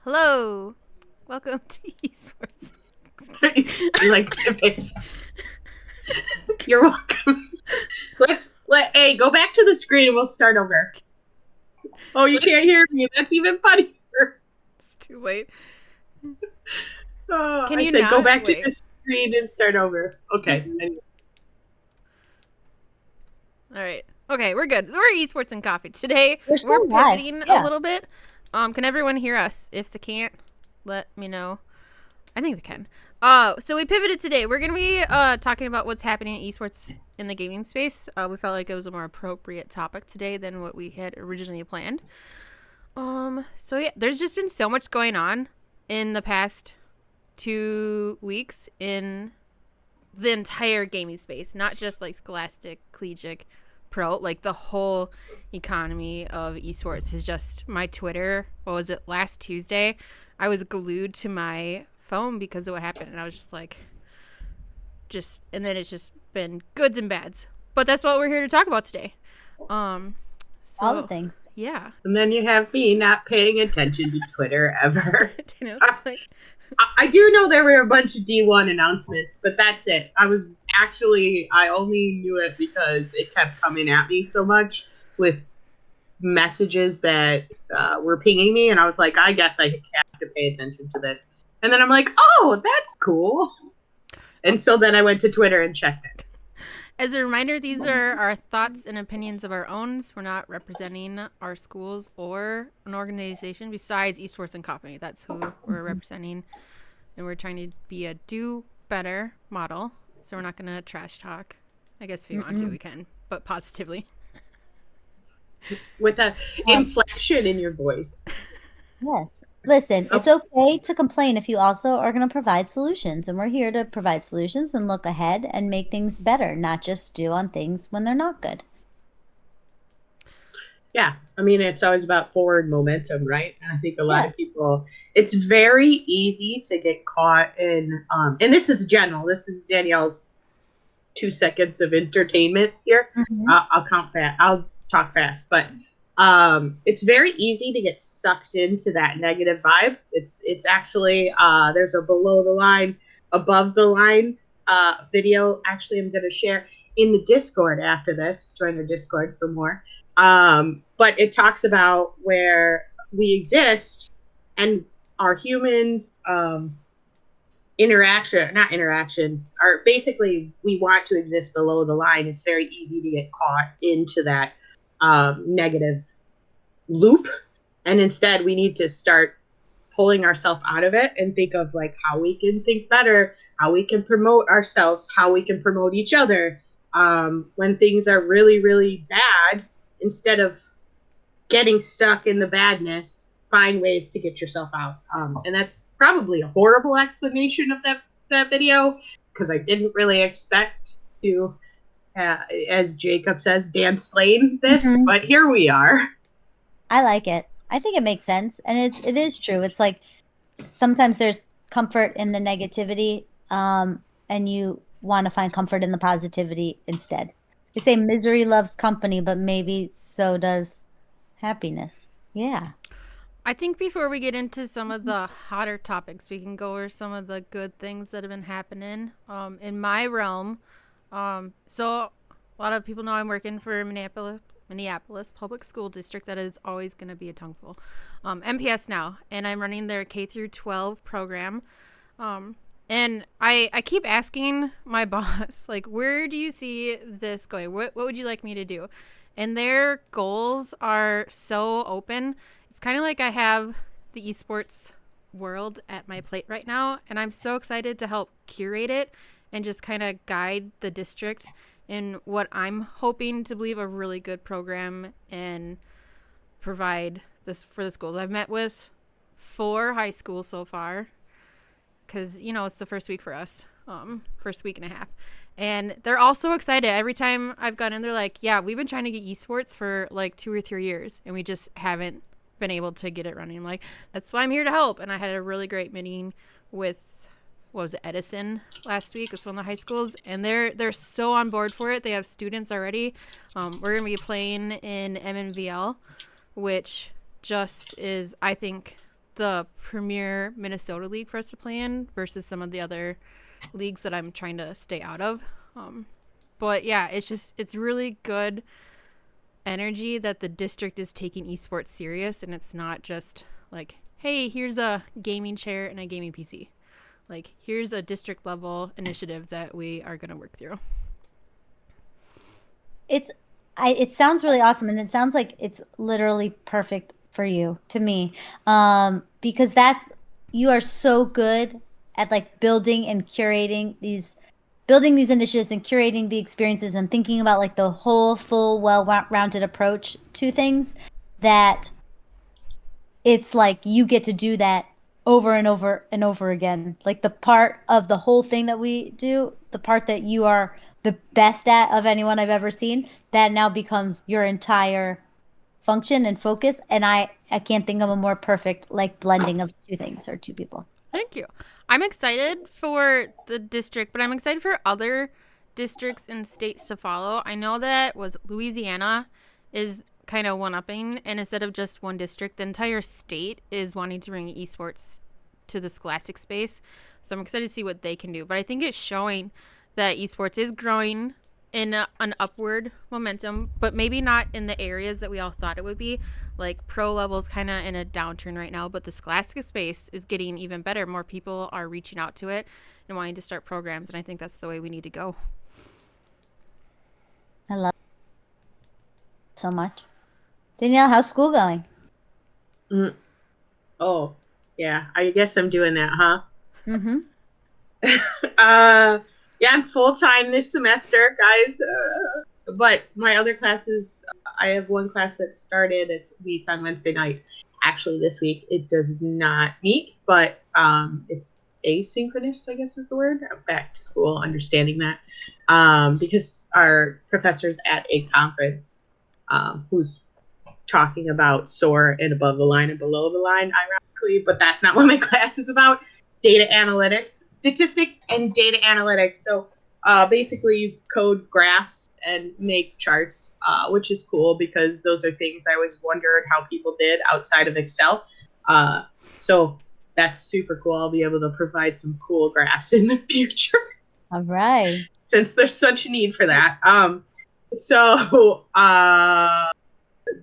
Hello. Welcome to Esports. You like pivots. You're welcome. Hey, go back to the screen and we'll start over. Oh, you can't hear me. That's even funnier. It's too late. Oh, Can I you said go not? back to Wait. the screen and start over. Okay. All right. Okay, we're good. We're Esports and Coffee. Today, We're we're still live. pivoting a Yeah. little bit. Can everyone hear us? If they can't, let me know. I think they can. So we pivoted today. We're going to be talking about what's happening in esports in the gaming space. We felt like it was a more appropriate topic today than what we had originally planned. So yeah, there's just been so much going on in the past 2 weeks in the entire gaming space, not just like Scholastic, Collegiate, Pro, like the whole economy of esports is just my Twitter. What was it, last Tuesday? I was glued to my phone because of what happened, and I was just like, and then it's just been goods and bads. But that's what we're here to talk about today. All So the things. yeah. And then you have me not paying attention to Twitter ever. It's like, I do know there were a bunch of D1 announcements, but that's it. I only knew it because it kept coming at me so much with messages that were pinging me, and I was like, I guess I have to pay attention to this. And then I'm like, oh, that's cool. And so then I went to Twitter and checked it. as a reminder, these are our thoughts and opinions of our own. We're not representing our schools or an organization besides Esports and Company. That's who we're representing. And we're trying to be a do better model. So we're not going to trash talk. I guess if you want to, we can, but positively. With a inflection in your voice. Yes. Listen, it's okay to complain if you also are going to provide solutions. And we're here to provide solutions and look ahead and make things better, not just stew on things when they're not good. Yeah. I mean, it's always about forward momentum, right? And I think a lot of people, it's very easy to get caught in, and this is general, this is Danielle's 2 seconds of entertainment here. I'll talk fast, but it's very easy to get sucked into that negative vibe. It's actually there's a below the line, above the line video. Actually, I'm going to share in the Discord after this. Join our Discord for more. But it talks about where we exist and our human not interaction, or basically we want to exist below the line. It's very easy to get caught into that negative loop. And instead we need to start pulling ourselves out of it and think of like how we can think better, how we can promote ourselves, how we can promote each other when things are really, really bad. Instead of getting stuck in the badness, find ways to get yourself out. And that's probably a horrible explanation of that video, because I didn't really expect to, as Jacob says, dance-plain this, but here we are. I like it. I think it makes sense. And it is true. It's like sometimes there's comfort in the negativity, and you want to find comfort in the positivity instead. They say misery loves company, but maybe so does happiness. Yeah. I think before we get into some of the hotter topics, we can go over some of the good things that have been happening in my realm. So a lot of people know I'm working for Minneapolis Public School District. That is always going to be a tongueful. MPS now, and I'm running their K through 12 program. And I keep asking my boss, like, where do you see this going? What would you like me to do? And their goals are so open. It's kind of like I have the esports world at my plate right now, and I'm so excited to help curate it and just kind of guide the district in what I'm hoping to believe a really good program and provide this for the schools. I've met with 4 high schools so far because, it's the first week for us, first week and a half. And they're all so excited. Every time I've gone in, they're like, yeah, we've been trying to get esports for like 2 or 3 years, and we just haven't been able to get it running. Like, that's why I'm here to help. And I had a really great meeting with, Edison last week. It's one of the high schools, and they're so on board for it. They have students already. We're going to be playing in MNVL, which just is, I think, the premier Minnesota league for us to play in versus some of the other leagues that I'm trying to stay out of. But yeah, it's really good energy that the district is taking esports serious, and it's not just like, hey, here's a gaming chair and a gaming PC. Like, here's a district level initiative that we are going to work through. It sounds really awesome, and it sounds like it's literally perfect for you, to me, because you are so good at like building these initiatives and curating the experiences and thinking about like the whole full well-rounded approach to things, that it's like you get to do that over and over and over again. Like the part of the whole thing that we do, the part that you are the best at of anyone I've ever seen, that now becomes your entire function and focus. And I can't think of a more perfect like blending of two things or two people. Thank you. I'm excited for the district, but I'm excited for other districts and states to follow. I know that was Louisiana is kind of one-upping, and instead of just one district, the entire state is wanting to bring esports to the scholastic space. So I'm excited to see what they can do. But I think it's showing that esports is growing in an upward momentum, but maybe not in the areas that we all thought it would be. Like pro level's kind of in a downturn right now, but the scholastic space is getting even better. More people are reaching out to it and wanting to start programs, and I think that's the way we need to go. I love it so much. Danielle, how's school going? Oh, yeah. I guess I'm doing that, huh? Mm-hmm. Yeah, I'm full time this semester, guys. But my other classes, I have one class that started. It meets on Wednesday night. Actually, this week it does not meet, but it's asynchronous, I guess is the word. I'm back to school, understanding that, because our professor's at a conference, who's talking about SOAR and above the line and below the line, ironically, but that's not what my class is about. It's data analytics, statistics, and data analytics. So basically, you code graphs and make charts, which is cool because those are things I always wondered how people did outside of Excel. So that's super cool. I'll be able to provide some cool graphs in the future. All right. Since there's such a need for that. So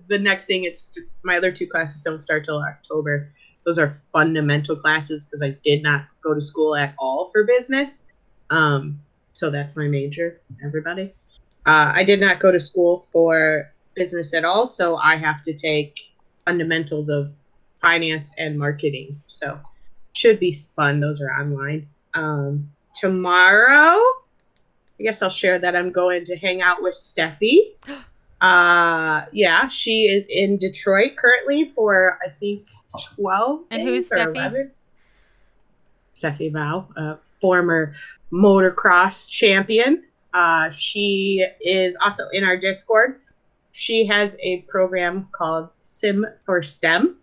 the next thing, it's my other two classes don't start till October. Those are fundamental classes because I did not go to school at all for business. So that's my major, everybody. I did not go to school for business at all, so I have to take fundamentals of finance and marketing. So should be fun. Those are online. Tomorrow, I guess I'll share that I'm going to hang out with Steffi. Yeah, she is in Detroit currently for I think 12 And days who's or Steffi? 11. Steffi Val, former motocross champion. She is also in our Discord. She has a program called Sim for STEM,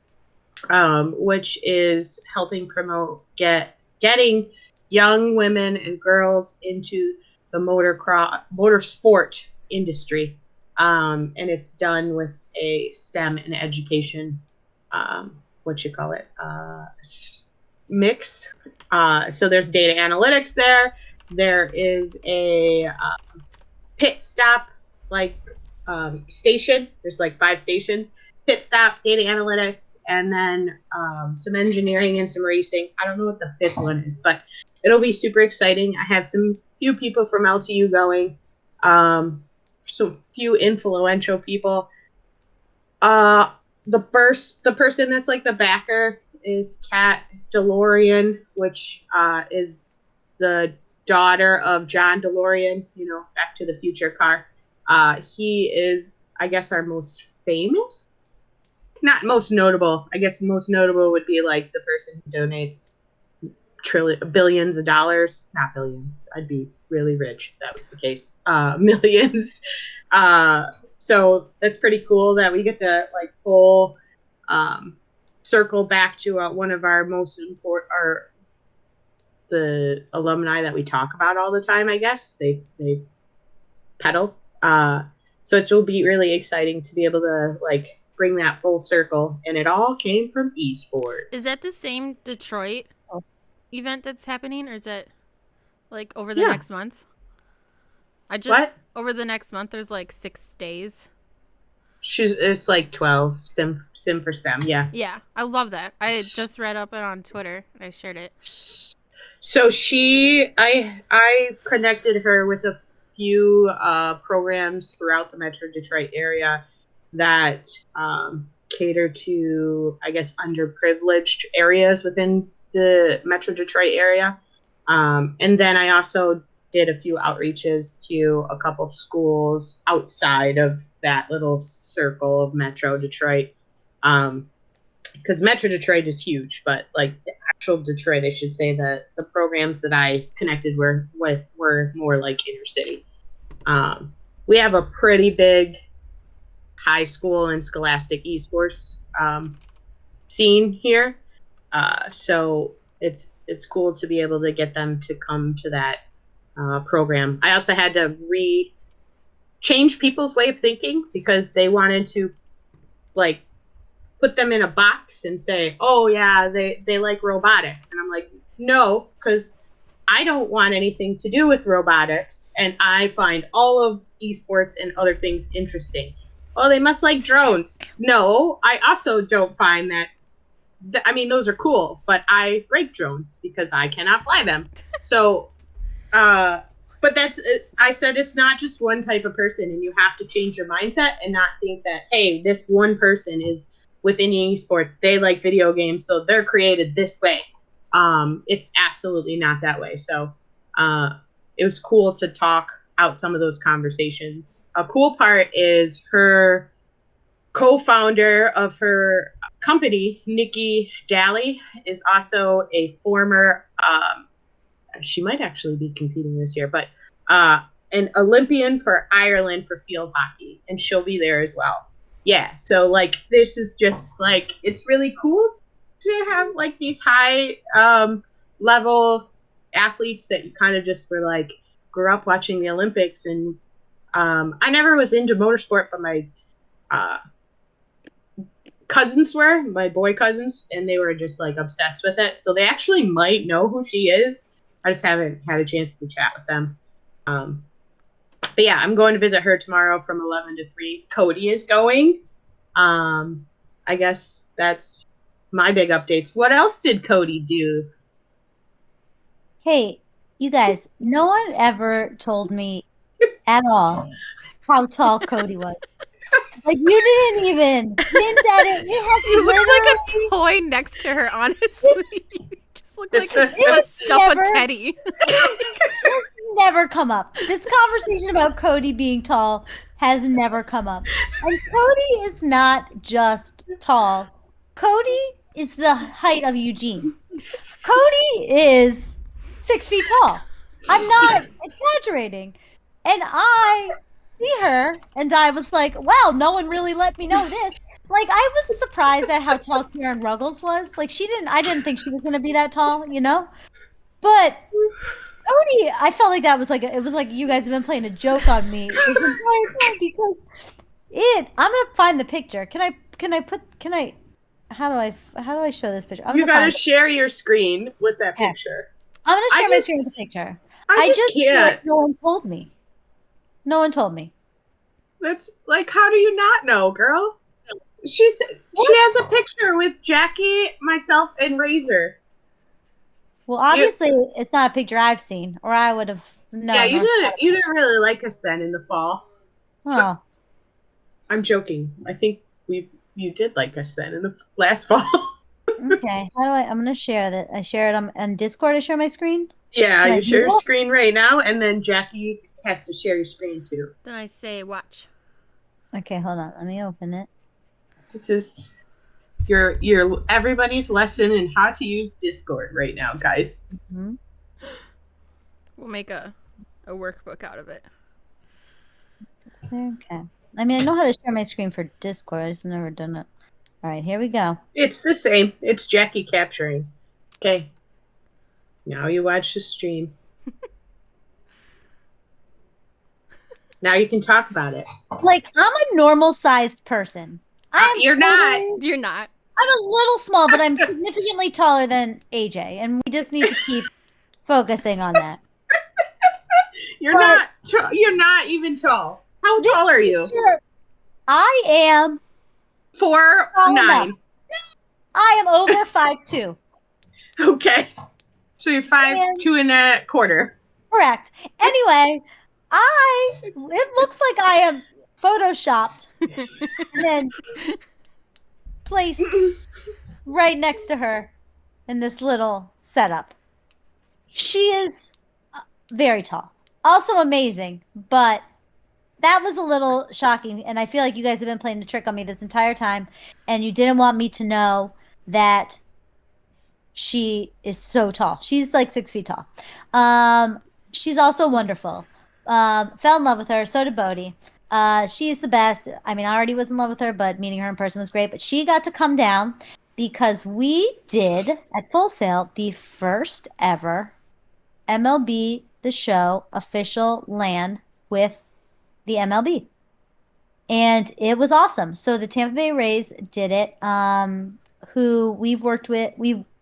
which is helping promote getting young women and girls into the motorsport industry. And it's done with a STEM and education, mix. So there's data analytics there. There is a pit stop station. There's like 5 stations. Pit stop, data analytics, and then some engineering and some racing. I don't know what the 5th one is, but it'll be super exciting. I have some few people from LTU going, some few influential people. The person that's like the backer is Kat DeLorean, which is the daughter of John DeLorean, Back to the Future car. He is, I guess, our most famous, not most notable. I guess most notable would be like the person who donates billions of dollars, not billions. I'd be really rich if that was the case. Millions. So that's pretty cool that we get to like full circle back to one of our most important, the alumni that we talk about all the time. I guess they pedal. So it will be really exciting to be able to like bring that full circle, and it all came from esports. Is that the same Detroit Oh. event that's happening, or is it like over the next month? Over the next month, there's like 6 days. It's like 12 sim for STEM, yeah. Yeah, I love that. I just read up it on Twitter. I shared it. So I connected her with a few programs throughout the Metro Detroit area that cater to, I guess, underprivileged areas within the Metro Detroit area. And then I also did a few outreaches to a couple schools outside of that little circle of Metro Detroit. Because Metro Detroit is huge, but like the actual Detroit, I should say that the programs that I connected with were more like inner city. We have a pretty big high school and scholastic esports scene here, so it's cool to be able to get them to come to that program. I also had to change people's way of thinking because they wanted to like put them in a box and say, oh yeah, they like robotics. And I'm like, no, because I don't want anything to do with robotics. And I find all of esports and other things interesting. Oh, they must like drones. No, I also don't find that. I mean, those are cool, but I break drones because I cannot fly them. So, but I said it's not just one type of person, and you have to change your mindset and not think that, hey, this one person is within esports, they like video games, so they're created this way. It's absolutely not that way. So it was cool to talk out some of those conversations. A cool part is her co-founder of her company, Nikki Daly, is also a former, she might actually be competing this year, but an Olympian for Ireland for field hockey, and she'll be there as well. Yeah, so like this is just like it's really cool to have like these high level athletes that you kind of just were like grew up watching the Olympics, and I never was into motorsport, but my cousins were, my boy cousins, and they were just like obsessed with it. So they actually might know who she is. I just haven't had a chance to chat with them. But yeah, I'm going to visit her tomorrow from 11 to 3. Cody is going. I guess that's my big updates. What else did Cody do? Hey, you guys, no one ever told me at all how tall Cody was. Like you didn't hint at it. It has You look like a toy next to her, honestly. You just look like a stuffed teddy. It's never come up. This conversation about Cody being tall has never come up. And Cody is not just tall. Cody is the height of Eugene. Cody is 6 feet tall. I'm not exaggerating. And I see her, and I was like, well, no one really let me know this. Like, I was surprised at how tall Karen Ruggles was. Like, I didn't think she was going to be that tall, you know? But Cody, I felt like that was like, it was like you guys have been playing a joke on me this entire time because I'm going to find the picture. How do I show this picture? You got to share your screen with that picture. I'm going to share my screen with the picture. I just can't. Like no one told me. No one told me. That's like, how do you not know, girl? She has a picture with Jackie, myself, and Razor. Well, obviously, it's not a picture I've seen, or I would have known. Yeah, you didn't really like us then in the fall. Oh, I'm joking. I think you did like us then in the last fall. Okay. I'm going to share that. I share it on Discord. I share my screen. Yeah, you share your screen right now, and then Jackie has to share your screen too. Then I say, watch. Okay, hold on. Let me open it. This is your everybody's lesson in how to use Discord right now, guys. Mm-hmm. We'll make a workbook out of it. Okay. I mean, I know how to share my screen for Discord. I just never done it. All right, here we go. It's the same. It's Jackie capturing. Okay. Now you watch the stream. Now you can talk about it. Like, I'm a normal-sized person. You're not. You're not. I'm a little small, but I'm significantly taller than AJ, and we just need to keep focusing on that. You're not. You're not even tall. How tall are you? I am 4'9". I am over 5'2". Okay. So you're 5'2" and a quarter. Correct. Anyway, it looks like I am photoshopped and then placed right next to her in this little setup. She is very tall. Also amazing, but that was a little shocking, and I feel like you guys have been playing a trick on me this entire time, and you didn't want me to know that she is so tall. She's like 6 feet tall. She's also wonderful. Fell in love with her. So did Bodhi. She's the best. I mean, I already was in love with her, but meeting her in person was great. But she got to come down because we did at Full Sail the first ever MLB The Show official LAN with the MLB. And it was awesome. So the Tampa Bay Rays did it. Who we've worked with,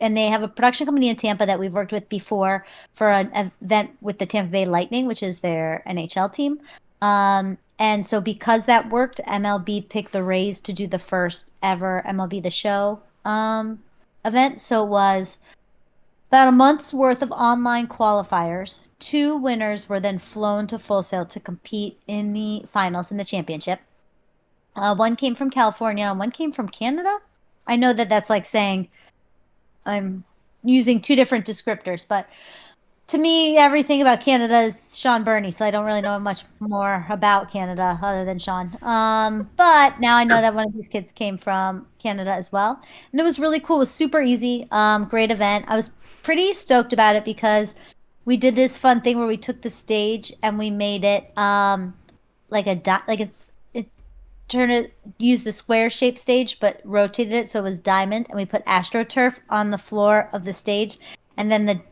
and they have a production company in Tampa that we've worked with before for an event with the Tampa Bay Lightning, which is their NHL team. And so because that worked, MLB picked the Rays to do the first ever MLB The Show event. So it was about a month's worth of online qualifiers. 2 winners were then flown to Full Sail to compete in the finals in the championship. One came from California and one came from Canada. I know that that's like saying I'm using 2 different descriptors, but to me, everything about Canada is Sean Burney, so I don't really know much more about Canada other than Sean. But now I know that one of these kids came from Canada as well, and it was really cool. It was super easy, great event. I was pretty stoked about it because we did this fun thing where we took the stage and we made it like it's turned it use the square shaped stage but rotated it so it was diamond, and we put AstroTurf on the floor of the stage, and then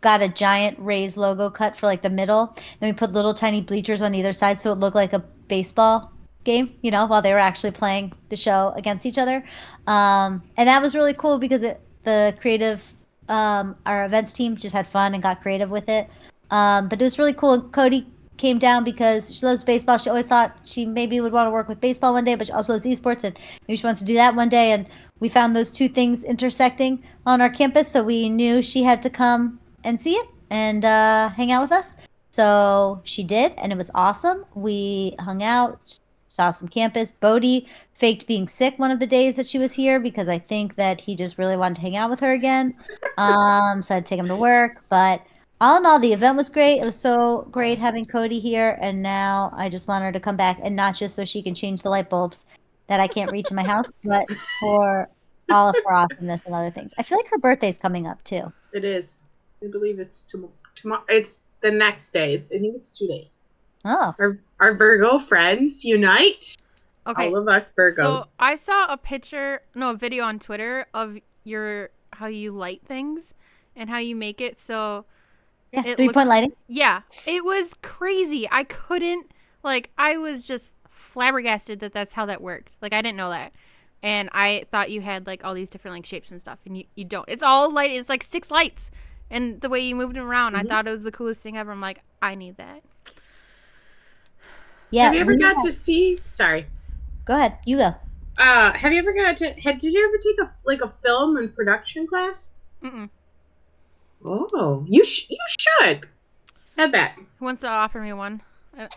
got a giant Rays logo cut for like the middle, and we put little tiny bleachers on either side so it looked like a baseball game, while they were actually playing the show against each other. And that was really cool because the creative our events team just had fun and got creative with it. But it was really cool. Cody came down because she loves baseball. She always thought she maybe would want to work with baseball one day, but she also loves esports, and maybe she wants to do that one day. And we found those 2 things intersecting on our campus, so we knew she had to come and see it and hang out with us. So she did, and it was awesome. We hung out, saw some campus. Bodhi faked being sick one of the days that she was here because I think that he just really wanted to hang out with her again. So I had to take him to work, but all in all, the event was great. It was so great having Cody here, and now I just want her to come back, and not just so she can change the light bulbs that I can't reach in my house, but for all of her awesomeness and other things. I feel like her birthday's coming up too. It is. I believe it's tomorrow. It's the next day. I think it's 2 days. Oh. Our Virgo friends unite. Okay. All of us Virgos. So I saw a video on Twitter of how you light things and how you make it so. Yeah, 3-point lighting? Yeah, it was crazy. I was just flabbergasted that that's how that worked. Like, I didn't know that. And I thought you had, like, all these different, like, shapes and stuff, and you don't. It's all light. It's, like, 6 lights. And the way you moved them around, I thought it was the coolest thing ever. I'm like, I need that. Yeah. Have you ever got to see... Sorry. Go ahead. You go. Have you ever did you ever take a film and production class? Mm-mm. Oh, you should. Have that. Who wants to offer me one?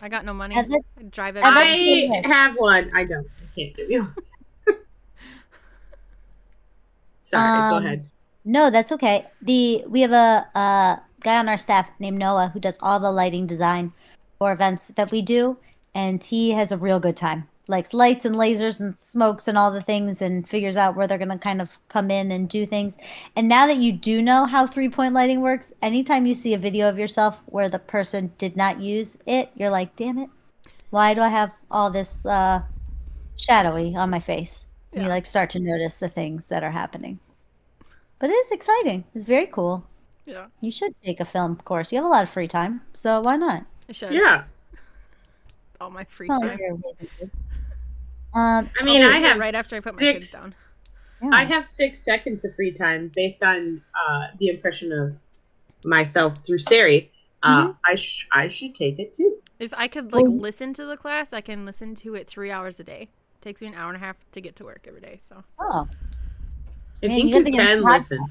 I got no money. I drive it. I have one. I don't. I can't give you. Sorry, go ahead. No, that's okay. We have a guy on our staff named Noah who does all the lighting design for events that we do, and he has a real good time. Likes lights and lasers and smokes and all the things, and figures out where they're going to kind of come in and do things. And now that you do know how 3-point lighting works, anytime you see a video of yourself where the person did not use it, you're like, damn it, why do I have all this shadowy on my face? And you start to notice the things that are happening. But it is exciting. It's very cool. Yeah. You should take a film course. You have a lot of free time, so why not? I should. Yeah. All my free time. I I'll mean, I take it have right after I put my kids 6 down. I Yeah. have 6 seconds of free time based on the impression of myself through Siri. Mhm. I should take it too. If I could Well, listen to the class, I can listen to it 3 hours a day. It takes me an hour and a half to get to work every day. So oh, I man, you think got you to get into can listen.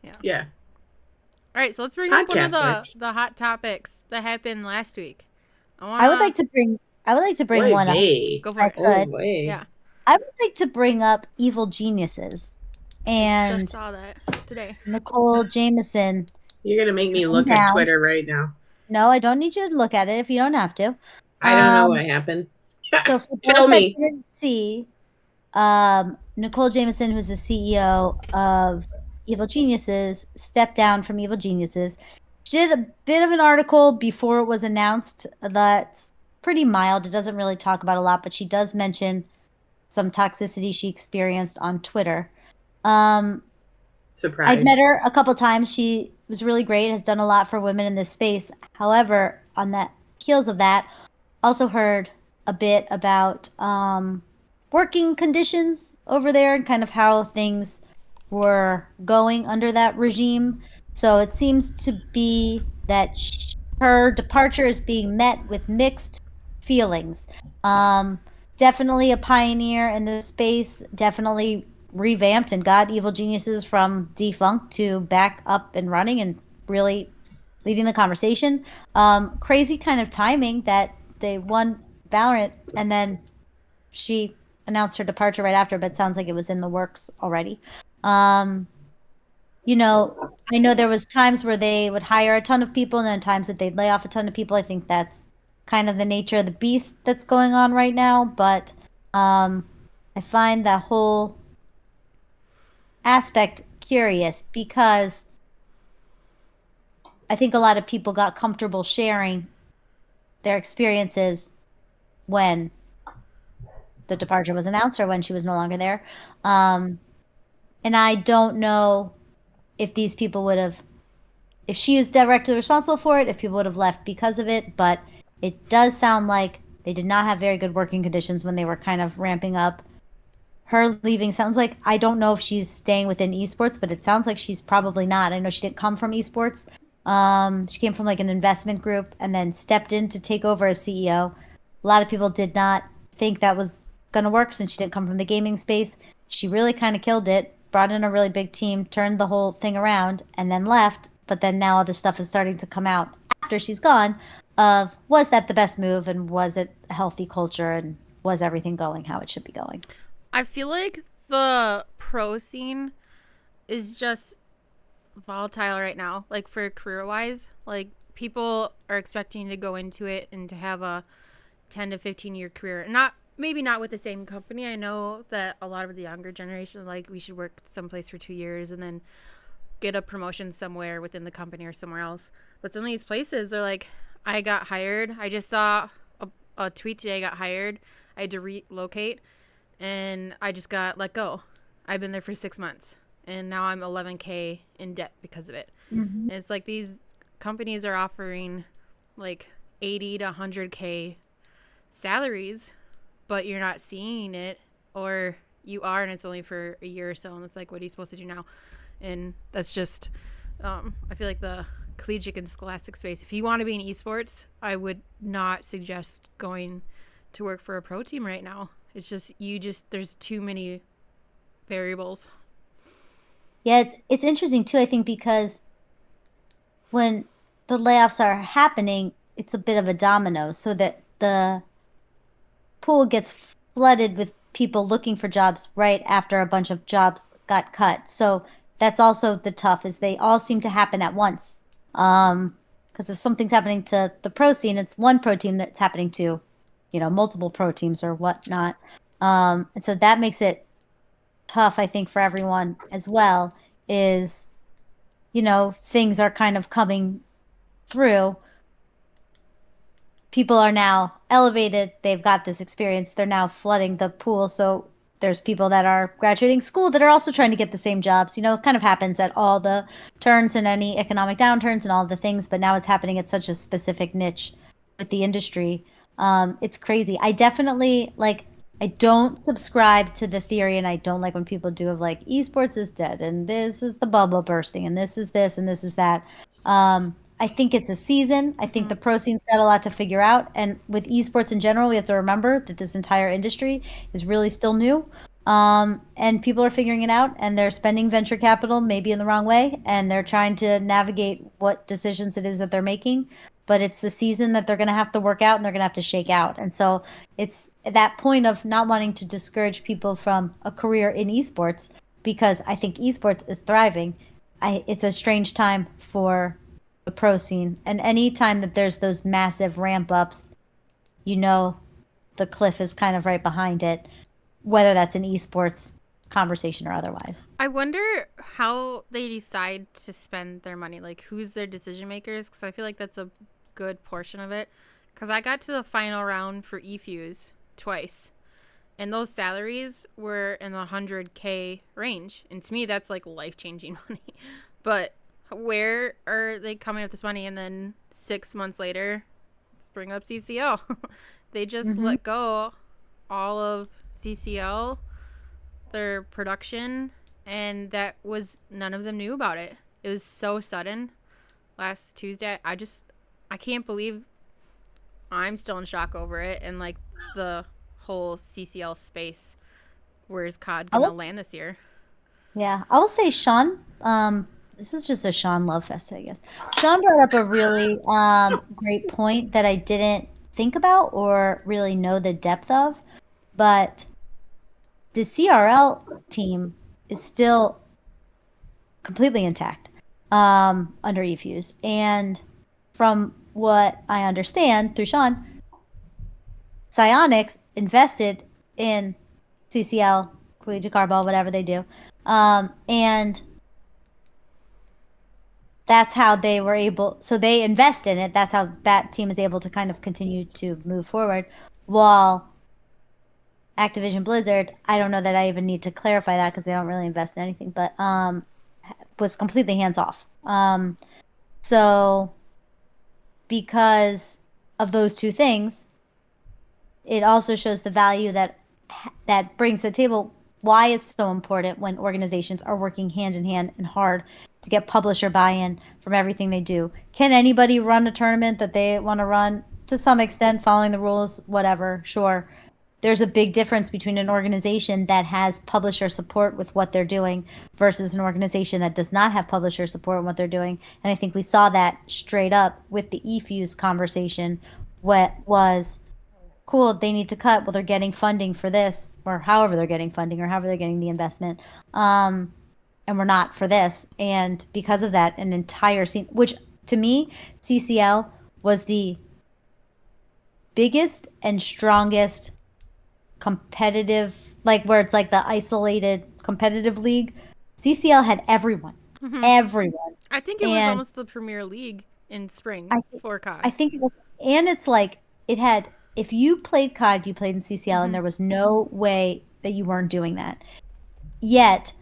yeah. Yeah, All right, so let's bring up one of podcast works. the hot topics that happened last week. I would like to bring Oy one up vey. go if for I it. Oh could. way. Yeah, I would like to bring up evil geniuses I just and saw that today. Nicole Jameson You're gonna make me coming look at down. Twitter right now. No, I don't need you to look at it if you don't have to. I don't know what Um, happened. so for Tell those that me. didn't see, Nicole Jameson, who's the CEO of Evil Geniuses, stepped down from Evil Geniuses. She did a bit of an article before it was announced that's pretty mild. It doesn't really talk about a lot, but she does mention some toxicity she experienced on Twitter. Um, I'd met Surprise. her a couple times. She was really great, has done a lot for women in this space. However, on the heels of that, also heard a bit about working conditions over there and kind of how things were going under that regime. So it seems to be that her departure is being met with mixed feelings. Um, Definitely a pioneer in this space, definitely revamped and got Evil Geniuses from defunct to back up and running and really leading the conversation. Crazy kind of timing that they won Valorant and then she announced her departure right after, but it sounds like it was in the works already. Um, I know there was times where they would hire a ton of people and then times that they'd lay off a ton of people. I think that's kind of the nature of the beast that's going on right now, but I find that whole aspect curious because I think a lot of people got comfortable sharing their experiences when the departure was announced or when she was no longer there. And I don't know if these people would have, if she was directly responsible for it, if people would have left because of it. But it does sound like they did not have very good working conditions when they were kind of ramping up. Her leaving sounds like, I don't know if she's staying within esports, but it sounds like she's probably not. I know she didn't come from esports. She came from like an investment group and then stepped in to take over as CEO. A lot of people did not think that was going to work since she didn't come from the gaming space. She really kind of killed it, brought in a really big team, turned the whole thing around, and then left. But then now all this stuff is starting to come out after she's gone of was that the best move and was it a healthy culture and was everything going how it should be going? I feel like the pro scene is just volatile right now. Like for career wise, like people are expecting to go into it and to have a 10 to 15-year career. Not maybe not with the same company. I know that a lot of the younger generation like we should work someplace for 2 years and then get a promotion somewhere within the company or somewhere else. But some of these places they're like I got hired. I just saw a tweet today I got hired. I had to relocate and I just got let go. I've been there for 6 months and now I'm 11K in debt because of it. Mm-hmm. And it's like these companies are offering like 80 to 100K salaries, but you're not seeing it, or you are and it's only for a year or so and it's like what are you supposed to do now? And that's just I feel like the collegiate and scholastic space, if you want to be in esports, I would not suggest going to work for a pro team right now. It's just there's too many variables. Yeah, it's interesting too, I think, because when the layoffs are happening, it's a bit of a domino, so that the pool gets flooded with people looking for jobs right after a bunch of jobs got cut. So that's also the tough is they all seem to happen at once. Because if something's happening to the pro scene, it's one pro team that's happening to, multiple pro teams or whatnot. And so that makes it tough, I think, for everyone as well. Is things are kind of coming through. People are now elevated. They've got this experience. They're now flooding the pool. So there's people that are graduating school that are also trying to get the same jobs. It kind of happens at all the turns and any economic downturns and all the things. But now it's happening at such a specific niche with the industry. It's crazy. I definitely I don't subscribe to the theory, and I don't like when people do of like esports is dead and this is the bubble bursting and this is this and this is that. I think it's a season. I think the pro scene's got a lot to figure out. And with esports in general, we have to remember that this entire industry is really still new. And people are figuring it out and they're spending venture capital maybe in the wrong way. And they're trying to navigate what decisions it is that they're making. But it's the season that they're going to have to work out and they're going to have to shake out. And so it's that point of not wanting to discourage people from a career in esports because I think esports is thriving. It's a strange time for the pro scene. And any time that there's those massive ramp ups, the cliff is kind of right behind it, whether that's an esports conversation or otherwise. I wonder how they decide to spend their money. Like, who's their decision makers? Because I feel like that's a good portion of it. Because I got to the final round for eFuse twice, and those salaries were in the 100K range. And to me, that's like life changing money. But where are they coming up with this money? And then 6 months later, let's bring up CCL. They just let go all of CCL, their production, and that was none of them knew about it. It was so sudden last Tuesday. I can't believe I'm still in shock over it, and like the whole CCL space. Where's COD gonna land this year? Yeah, I will say Sean. This is just a Sean love fest, I guess. Sean brought up a really great point that I didn't think about or really know the depth of, but the CRL team is still completely intact under eFuse, and from what I understand through Sean, Psyonix invested in CCL, Collegiate Carball, whatever they do, and that's how they were able. So they invest in it. That's how that team is able to kind of continue to move forward. While Activision Blizzard, I don't know that I even need to clarify that because they don't really invest in anything, but was completely hands off. So because of those two things, it also shows the value that brings to the table why it's so important when organizations are working hand in hand and hard to get publisher buy-in from everything they do. Can anybody run a tournament that they want to run to some extent, following the rules, whatever? Sure. There's a big difference between an organization that has publisher support with what they're doing versus an organization that does not have publisher support in what they're doing. And I think we saw that straight up with the eFuse conversation. What was cool, they need to cut. Well, they're getting funding for this, or however they're getting funding, or however they're getting the investment. And we're not for this. And because of that, an entire scene, which to me, CCL was the biggest and strongest competitive, like where it's like the isolated competitive league. CCL had everyone, everyone. I think it was almost the Premier League in spring for COD. I think it was, and it's like it had. If you played COD, you played in CCL, and there was no way that you weren't doing that. Yet,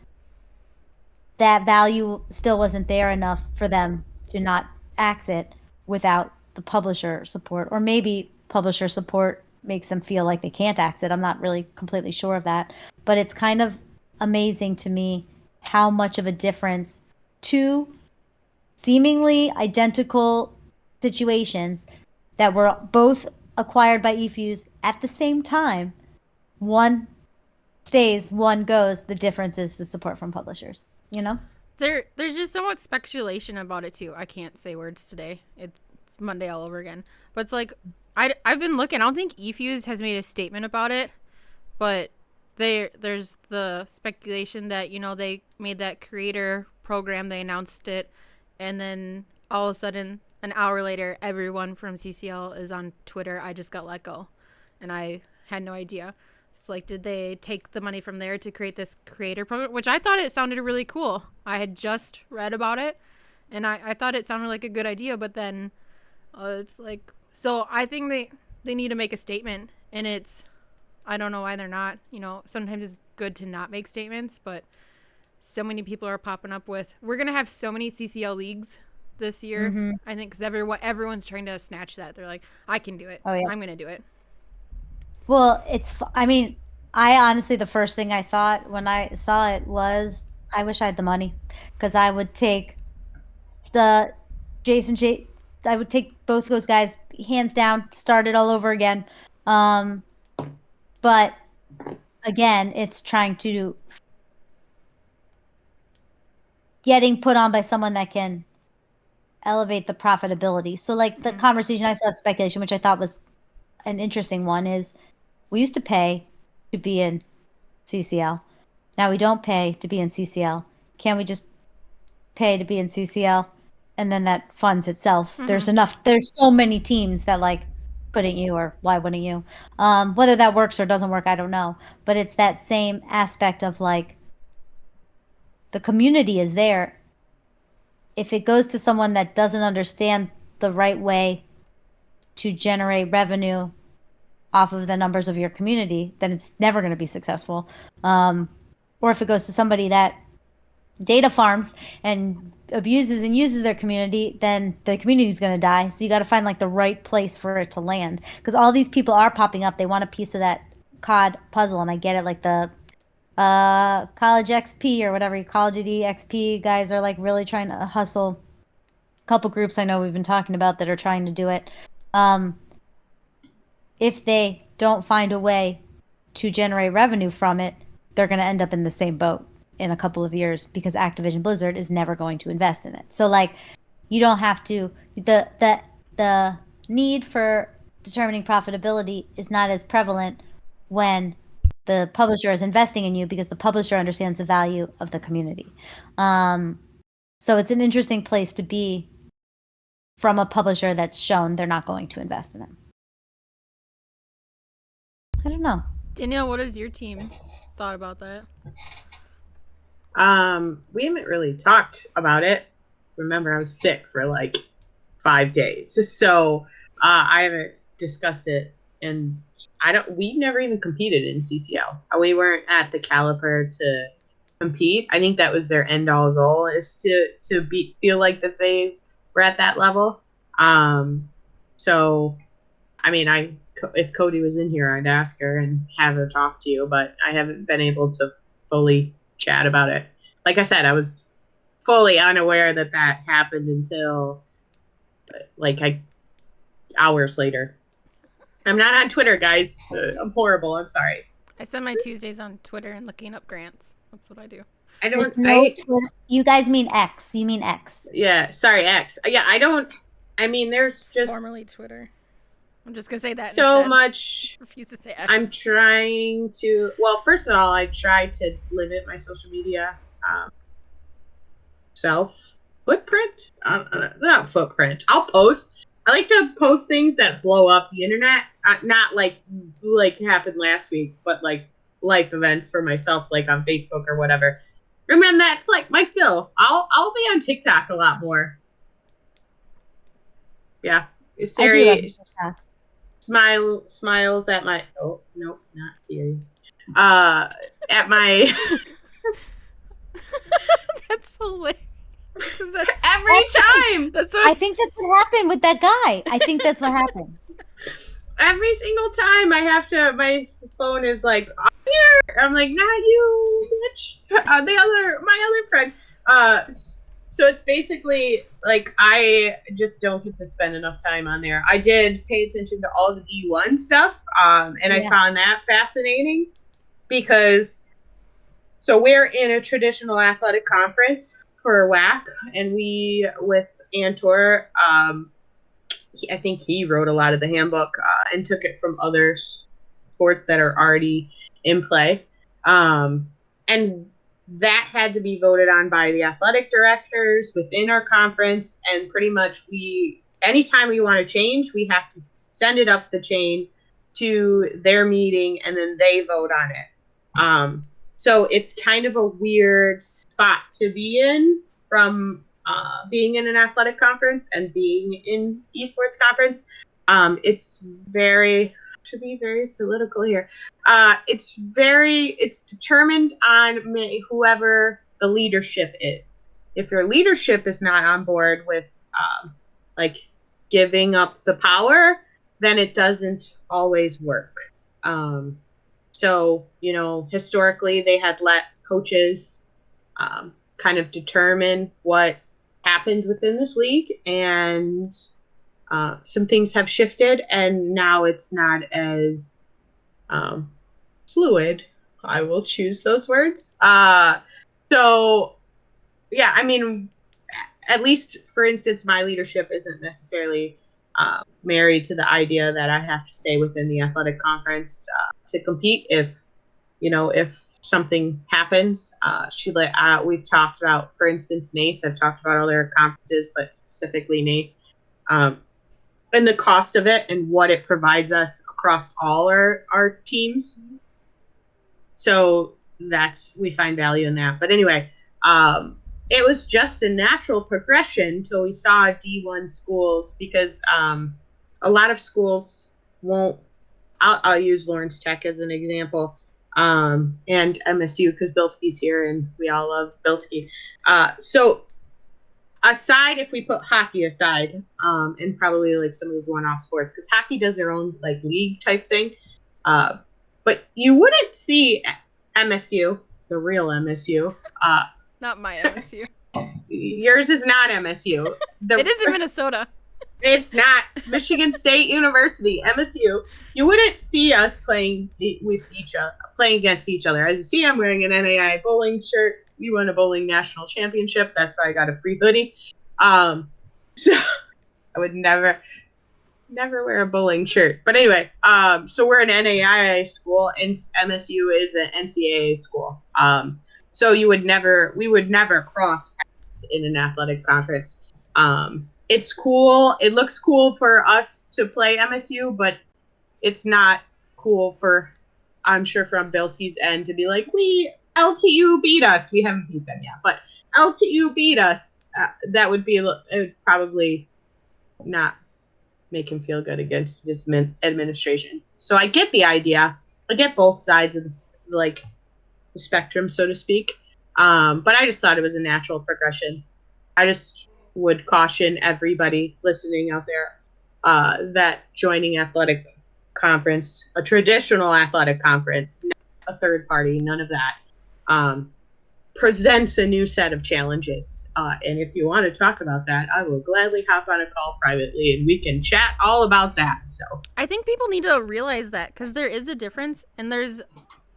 that value still wasn't there enough for them to not axe it without the publisher support, or maybe publisher support makes them feel like they can't axe it. I'm not really completely sure of that, but it's kind of amazing to me how much of a difference two seemingly identical situations that were both acquired by eFuse at the same time. One stays, one goes. The difference is the support from publishers. There's just so much speculation about it too. I can't say words today. It's Monday all over again. But it's like I've been looking. I don't think eFuse has made a statement about it, but there's the speculation that they made that creator program. They announced it, and then all of a sudden, an hour later, everyone from CCL is on Twitter. I just got let go, and I had no idea. It's like, did they take the money from there to create this creator program? Which I thought it sounded really cool. I had just read about it, and I thought it sounded like a good idea. But then it's like, so I think they need to make a statement, and I don't know why they're not. Sometimes it's good to not make statements, but so many people are popping up with, we're going to have so many CCL leagues this year, I think, because everyone's trying to snatch that. They're like, I can do it. Oh, yeah. I'm going to do it. Well, I mean, I honestly, the first thing I thought when I saw it was, I wish I had the money, because I would take the Jason J. I would take both those guys hands down, start it all over again. But again, it's trying to getting put on by someone that can elevate the profitability. So, like the conversation I saw, speculation, which I thought was an interesting one, is we used to pay to be in CCL. Now we don't pay to be in CCL. Can we just pay to be in CCL? And then that funds itself. There's enough. There's so many teams that like, couldn't you, or why wouldn't you? Whether that works or doesn't work, I don't know. But it's that same aspect of like, the community is there. If it goes to someone that doesn't understand the right way to generate revenue off of the numbers of your community, then it's never going to be successful. Or if it goes to somebody that data farms and abuses and uses their community, then the community is going to die. So you got to find like the right place for it to land, because all these people are popping up. They want a piece of that COD puzzle, and I get it. Like the college XP or whatever, Call of Duty XP guys are like really trying to hustle. A couple groups I know we've been talking about that are trying to do it. If they don't find a way to generate revenue from it, they're going to end up in the same boat in a couple of years, because Activision Blizzard is never going to invest in it. So like, you don't have to, the need for determining profitability is not as prevalent when the publisher is investing in you, because the publisher understands the value of the community. So it's an interesting place to be from a publisher that's shown they're not going to invest in it. I don't know. Danielle, what has your team thought about that? We haven't really talked about it. Remember, I was sick for like 5 days, so I haven't discussed it, and we've never even competed in CCL. We weren't at the caliber to compete. I think that was their end all goal, is to feel like that they were at that level. So I mean, if Cody was in here, I'd ask her and have her talk to you, but I haven't been able to fully chat about it. Like I said, I was fully unaware that happened until like hours later. I'm not on Twitter, guys. I'm horrible. I'm sorry. I spend my Tuesdays on Twitter and looking up grants. That's what I do. I don't. There's no Twitter. You guys mean X? You mean X? Yeah. Sorry, X. Yeah. I don't. I mean, there's just formerly Twitter. I'm just gonna say that so instead. much. I refuse to say X. I'm trying to. Well, first of all, I try to limit my social media self footprint. Not footprint. I'll post. I like to post things that blow up the internet. Not like happened last week, but like life events for myself, like on Facebook or whatever. And then that's like my fill. I'll be on TikTok a lot more. Yeah, Siri smiles at my. Oh no, not Siri. At my. That's hilarious. That's every time. That's what I think that's what happened with that guy. I think that's what happened. Every single time I have to, my phone is like, I'm here. I'm like, not you, bitch. My other friend. So it's basically like I just don't get to spend enough time on there. I did pay attention to all the D1 stuff, and I found that fascinating, because so we're in a traditional athletic conference for WAC, and we with Antor. I think he wrote a lot of the handbook and took it from other sports that are already in play. And that had to be voted on by the athletic directors within our conference. And pretty much anytime we want to change, we have to send it up the chain to their meeting, and then they vote on it. So it's kind of a weird spot to be in, from being in an athletic conference and being in esports conference. It's to be very political here. It's determined on whoever the leadership is. If your leadership is not on board with like giving up the power, then it doesn't always work. So, historically they had let coaches kind of determine what happens within this league, and some things have shifted, and now it's not as fluid. I will choose those words. So, yeah, I mean, at least, for instance, my leadership isn't necessarily married to the idea that I have to stay within the athletic conference to compete. If something happens, we've talked about, for instance, NACE. I've talked about other conferences, but specifically NACE, and the cost of it and what it provides us across all our teams. So we find value in that. But anyway, it was just a natural progression till we saw D1 schools, because a lot of schools won't. I'll use Lawrence Tech as an example, and MSU, because Bilski's here and we all love Bilski. So aside, if we put hockey aside, and probably like some of those one-off sports, because hockey does their own like league type thing, but you wouldn't see MSU, the real MSU. Not my MSU. Yours is not MSU. It is in Minnesota. It's not Michigan State University, MSU. You wouldn't see us playing against each other. As you see, I'm wearing an NAI bowling shirt. We won a bowling national championship. That's why I got a free hoodie. So I would never wear a bowling shirt. But anyway, so we're an NAIA school, and MSU is an NCAA school. So we would never cross in an athletic conference. It's cool. It looks cool for us to play MSU, but it's not cool for, I'm sure, from Bilski's end to be like, LTU beat us. We haven't beat them yet, but LTU beat us. That would probably not make him feel good against his administration. So I get the idea. I get both sides of the spectrum, so to speak. But I just thought it was a natural progression. I just would caution everybody listening out there that joining athletic conference, a traditional athletic conference, not a third party, none of that, presents a new set of challenges. And if you want to talk about that, I will gladly hop on a call privately and we can chat all about that. So I think people need to realize that, because there is a difference, and there's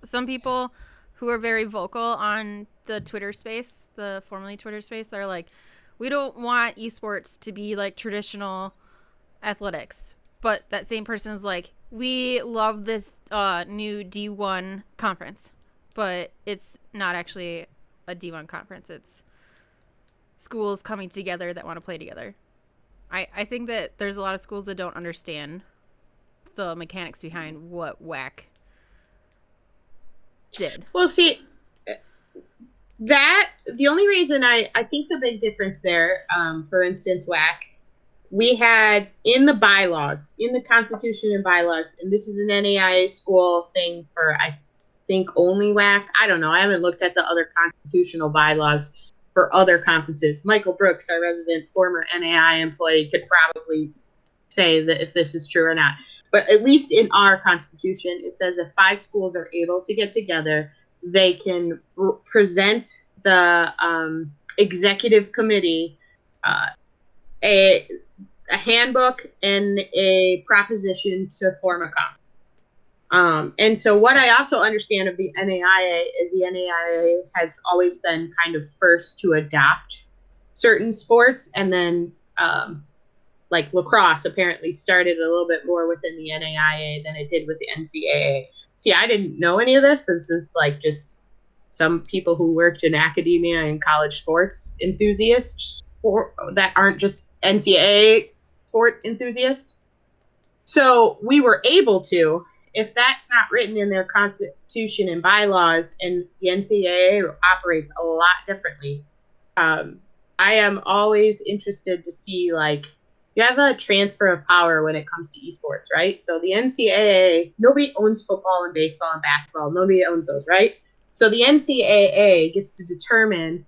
some people who are very vocal on the Twitter space, the formerly Twitter space, that are like, we don't want esports to be like traditional athletics. But that same person is like, we love this new D1 conference, but it's not actually a D1 conference. It's schools coming together that want to play together. I think that there's a lot of schools that don't understand the mechanics behind what WAC did. Well, see, the only reason I think the big difference there, for instance, WAC, we had in the bylaws, in the Constitution and bylaws, and this is an NAIA school thing for, I think, only WAC. I don't know. I haven't looked at the other constitutional bylaws for other conferences. Michael Brooks, our resident former NAIA employee, could probably say that if this is true or not. But at least in our Constitution, it says if 5 schools are able to get together, they can present the executive committee a handbook and a proposition to form a conference. And so what I also understand of the NAIA is the NAIA has always been kind of first to adopt certain sports, and then like lacrosse apparently started a little bit more within the NAIA than it did with the NCAA. See, I didn't know any of this. This is like just some people who worked in academia and college sports enthusiasts that aren't just NCAA sport enthusiasts. So we were able to, if that's not written in their constitution and bylaws, and the NCAA operates a lot differently, I am always interested to see, like, you have a transfer of power when it comes to esports, right? So the NCAA, nobody owns football and baseball and basketball. Nobody owns those, right? So the NCAA gets to determine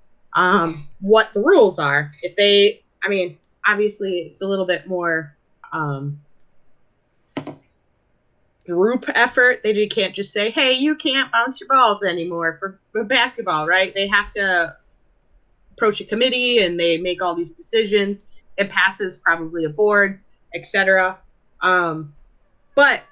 what the rules are. Obviously it's a little bit more group effort. They can't just say, hey, you can't bounce your balls anymore for basketball, right? They have to approach a committee and they make all these decisions. It passes probably a board, etc. But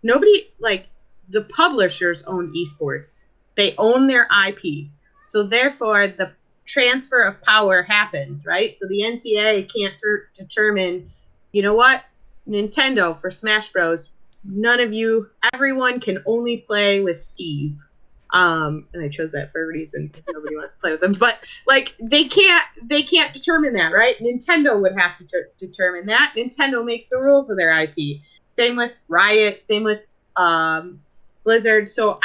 nobody, like, the publishers own esports. They own their IP. So therefore, the transfer of power happens, right? So the NCAA can't determine, you know what, Nintendo for Smash Bros. None of you, everyone can only play with Steve. And I chose that for a reason because nobody wants to play with them. But like they can't determine that, right? Nintendo would have to determine that. Nintendo makes the rules of their IP. Same with Riot. Same with Blizzard. So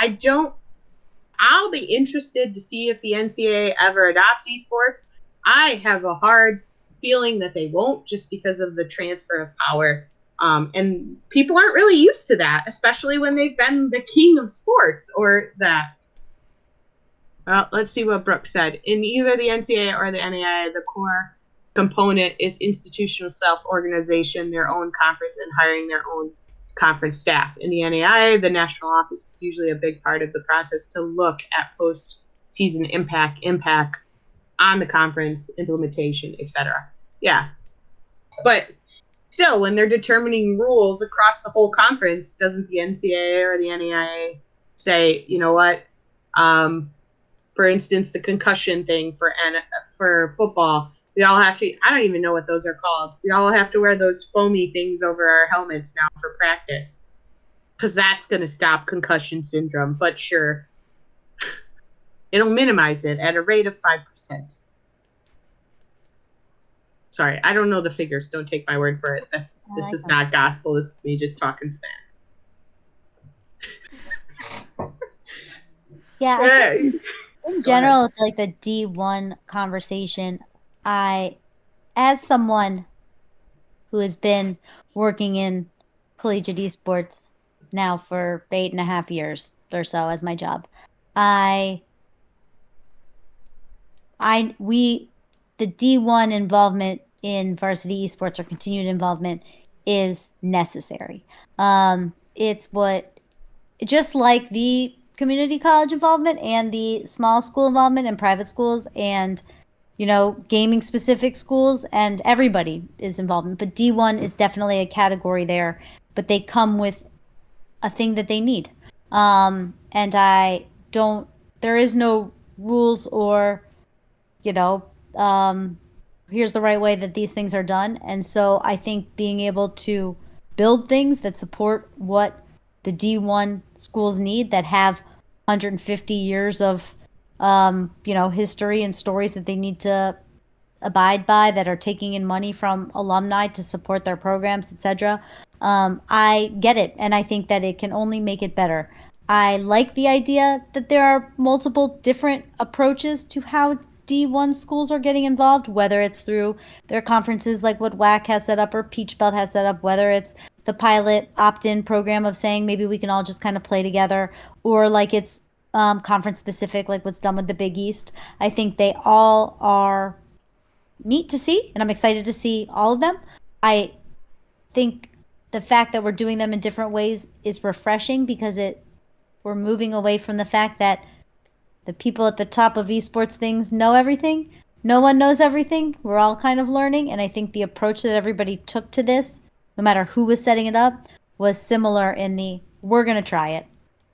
I'll be interested to see if the NCAA ever adopts esports. I have a hard feeling that they won't, just because of the transfer of power. And people aren't really used to that, especially when they've been the king of sports or that. Well, let's see what Brooke said. In either the NCAA or the NAIA, the core component is institutional self-organization, their own conference, and hiring their own conference staff. In the NAIA, the national office is usually a big part of the process to look at post-season impact on the conference, implementation, etc. Yeah. But still, when they're determining rules across the whole conference, doesn't the NCAA or the NAIA say, you know what, for instance, the concussion thing for football, we all have to, I don't even know what those are called. We all have to wear those foamy things over our helmets now for practice because that's going to stop concussion syndrome. But sure, it'll minimize it at a rate of 5%. Sorry, I don't know the figures. Don't take my word for it. This is not gospel. This is me just talking smack. Yeah, I think in general, like the D1 conversation, as someone who has been working in collegiate esports now for 8.5 years or so as my job, the D1 involvement in varsity esports or continued involvement is necessary. It's what, just like the community college involvement and the small school involvement and private schools and, you know, gaming specific schools, and everybody is involved. But D1 is definitely a category there, but they come with a thing that they need. And there is no rules or, you know, here's the right way that these things are done. And so I think being able to build things that support what the D1 schools need, that have 150 years of, history and stories that they need to abide by, that are taking in money from alumni to support their programs, etc. I get it, and I think that it can only make it better. I like the idea that there are multiple different approaches to how D1 schools are getting involved, whether it's through their conferences like what WAC has set up or Peach Belt has set up, whether it's the pilot opt-in program of saying maybe we can all just kind of play together, or like it's conference specific, like what's done with the Big East. I think they all are neat to see, and I'm excited to see all of them. I think the fact that we're doing them in different ways is refreshing, because we're moving away from the fact that the people at the top of esports things know everything. No one knows everything. We're all kind of learning, and I think the approach that everybody took to this, no matter who was setting it up, was similar in the, we're going to try it.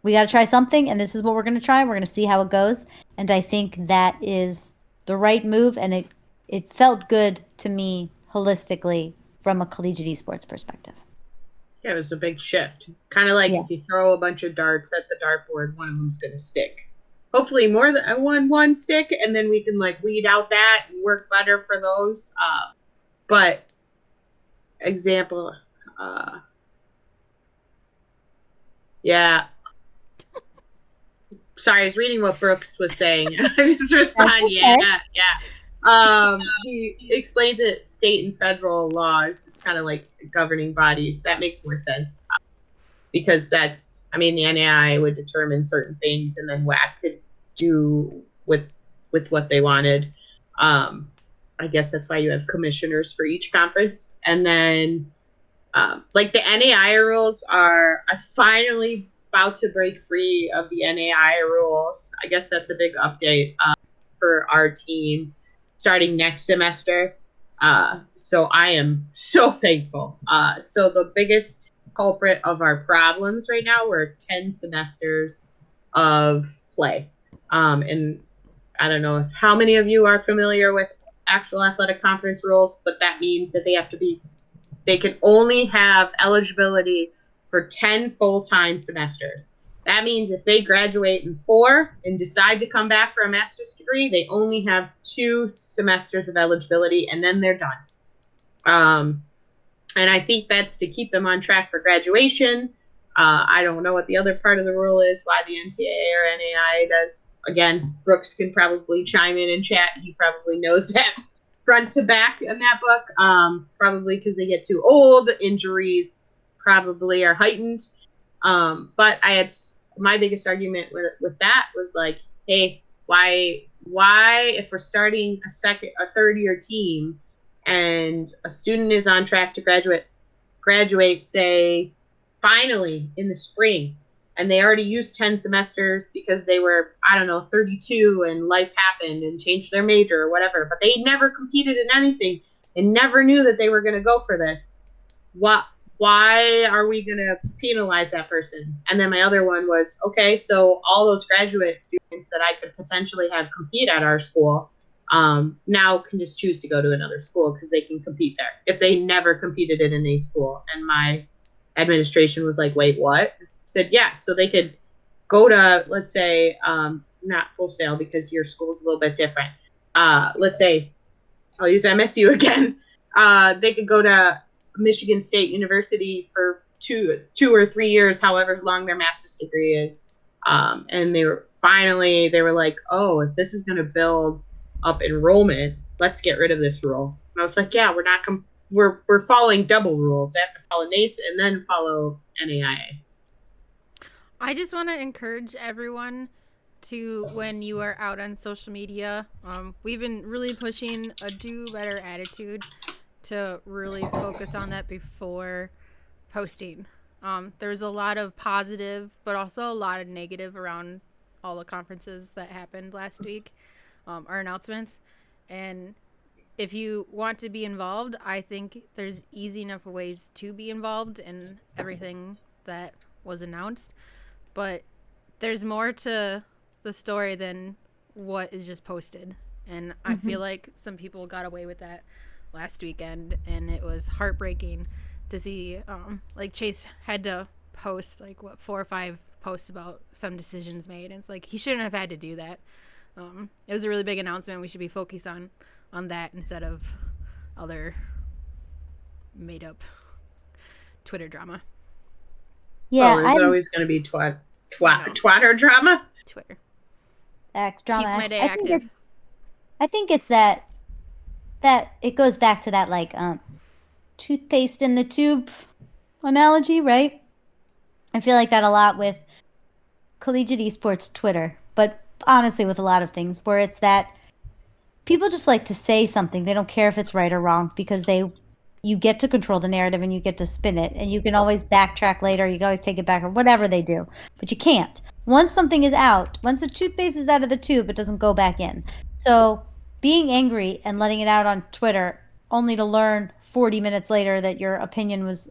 We got to try something, and this is what we're going to try. We're going to see how it goes. And I think that is the right move, and it felt good to me holistically from a collegiate esports perspective. Yeah, it was a big shift. Kind of like if you throw a bunch of darts at the dartboard, one of them's going to stick. Hopefully more than one stick, and then we can like weed out that and work better for those. But example, yeah. Sorry, I was reading what Brooks was saying. I just respond, okay. Yeah. He explains it state and federal laws. It's kind of like governing bodies. That makes more sense. Because that's, I mean, the NAI would determine certain things, and then WAC could do with what they wanted. I guess that's why you have commissioners for each conference. And then Like the NAI rules are, I finally about to break free of the NAI rules. I guess that's a big update for our team starting next semester. So I am so thankful. So the biggest culprit of our problems right now, we're 10 semesters of play. And I don't know how many of you are familiar with actual athletic conference rules, but that means that they can only have eligibility for 10 full-time semesters. That means if they graduate in 4 and decide to come back for a master's degree, they only have 2 semesters of eligibility and then they're done. And I think that's to keep them on track for graduation. I don't know what the other part of the rule is, why the NCAA or NAI does. Again, Brooks can probably chime in and chat. He probably knows that front to back in that book. Probably because they get too old, injuries probably are heightened. But I had my biggest argument with that was like, hey, why if we're starting a third year team and a student is on track to graduate, say, finally in the spring, and they already used 10 semesters because they were, I don't know, 32 and life happened and changed their major or whatever, but they never competed in anything and never knew that they were going to go for this. What? Why are we going to penalize that person? And then my other one was, okay, so all those graduate students that I could potentially have compete at our school now can just choose to go to another school because they can compete there if they never competed in a school. And my administration was like, wait, what? I said, yeah, so they could go to, let's say, not Full Sail because your school is a little bit different. Let's say, I'll use MSU again. They could go to Michigan State University for 2 or 3 years, however long their master's degree is. And they were like, oh, if this is going to build up enrollment, let's get rid of this rule. And I was like, yeah, we're following double rules. I have to follow NACE and then follow NAIA. I just want to encourage everyone to, when you are out on social media, we've been really pushing a do better attitude to really focus on that before posting. There's a lot of positive, but also a lot of negative around all the conferences that happened last week, our announcements. And if you want to be involved, I think there's easy enough ways to be involved in everything that was announced. But there's more to the story than what is just posted. And I feel like some people got away with that last weekend, and it was heartbreaking to see. Like Chase had to post like 4 or 5 posts about some decisions made, and it's like he shouldn't have had to do that. It was a really big announcement. We should be focused on that instead of other made up Twitter drama. Yeah, there's always going to be twatter drama. Twitter. X drama. Keeps my day active. I think it's that it goes back to that like toothpaste in the tube analogy, right? I feel like that a lot with collegiate esports Twitter, but honestly with a lot of things where it's that people just like to say something. They don't care if it's right or wrong because you get to control the narrative and you get to spin it, and you can always backtrack later. You can always take it back or whatever they do, but you can't. Once something is out, once the toothpaste is out of the tube, it doesn't go back in. So being angry and letting it out on Twitter only to learn 40 minutes later that your opinion was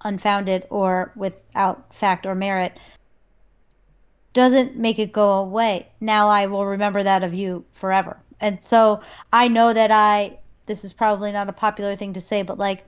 unfounded or without fact or merit doesn't make it go away. Now I will remember that of you forever. And so I know that this is probably not a popular thing to say, but like